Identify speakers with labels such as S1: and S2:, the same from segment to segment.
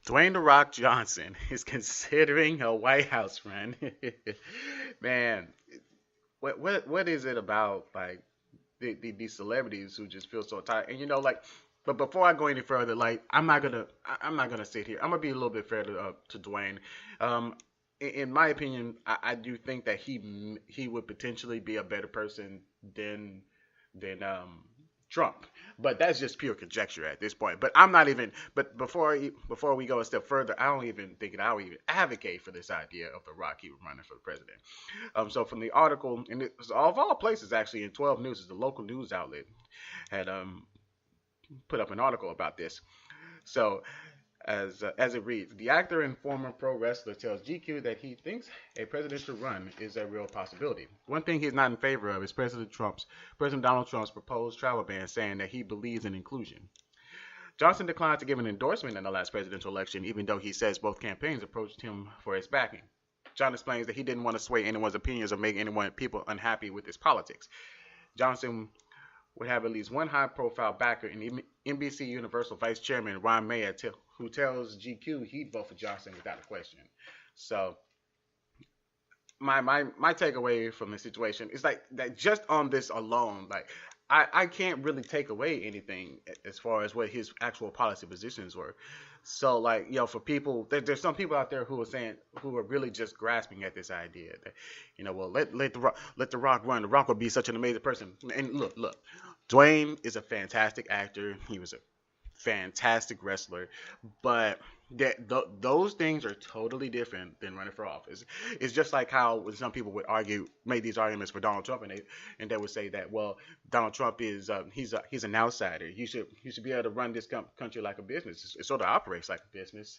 S1: Dwayne the Rock Johnson is considering a White House run. Man, what is it about like these celebrities who just feel so tired? And like, but before I go any further, like, I'm not gonna sit here. I'm gonna be a little bit fair to Dwayne. Um, in my opinion, I do think that he would potentially be a better person than Trump. But that's just pure conjecture at this point. But I'm not even. But before we go a step further, I don't even think that I'll even advocate for this idea of the Rock even running for the president. So from the article, and it was of all places actually in 12 News, is the local news outlet had put up an article about this. So as it reads, the actor and former pro wrestler tells GQ that he thinks a presidential run is a real possibility. One thing he's not in favor of is President Donald Trump's proposed travel ban, saying that he believes in inclusion. Johnson declined to give an endorsement in the last presidential election, even though he says both campaigns approached him for his backing. John explains that he didn't want to sway anyone's opinions or make people unhappy with his politics. Johnson would have at least one high-profile backer in NBC Universal Vice Chairman Ron Mayer, who tells GQ he'd vote for Johnson without a question. So my takeaway from the situation is like that just on this alone, like I can't really take away anything as far as what his actual policy positions were. So like, for people, there's some people out there who are really just grasping at this idea that, well, let the Rock run. The Rock will be such an amazing person. And look, Dwayne is a fantastic actor. He was a fantastic wrestler, but those things are totally different than running for office. It's just like how when some people would make these arguments for Donald Trump, and they would say that, well, Donald Trump is he's an outsider. You should be able to run this country like a business. It sort of operates like a business.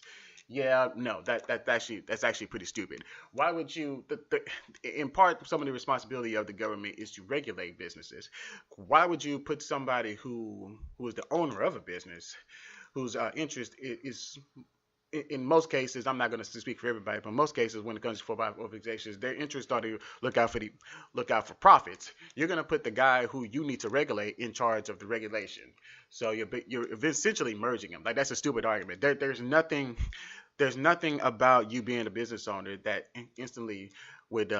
S1: Yeah, no, that's actually pretty stupid. Why would you? In part, some of the responsibility of the government is to regulate businesses. Why would you put somebody who is the owner of a business, whose interest is in most cases, I'm not going to speak for everybody, but in most cases, when it comes to for-profit organizations, their interests are to look out for profits. You're going to put the guy who you need to regulate in charge of the regulation. So you're essentially merging them. Like, that's a stupid argument. There's nothing about you being a business owner that instantly would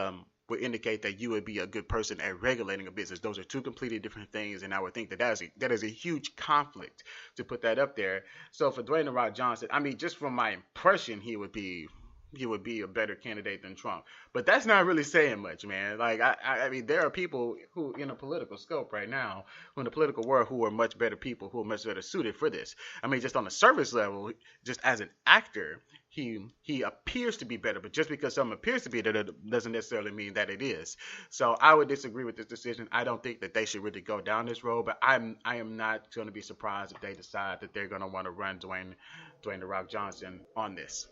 S1: indicate that you would be a good person at regulating a business. Those are two completely different things, and I would think that is a huge conflict to put that up there. So for Dwayne The Rock Johnson, I mean, just from my impression, he would be a better candidate than Trump. But that's not really saying much, man. Like, I mean, there are people who in a political scope right now, who in the political world, who are much better people, who are much better suited for this. I mean, just on the surface level, just as an actor, he appears to be better, but just because someone appears to be better doesn't necessarily mean that it is. So I would disagree with this decision. I don't think that they should really go down this road, but I am not going to be surprised if they decide that they're going to want to run Dwayne The Rock Johnson on this.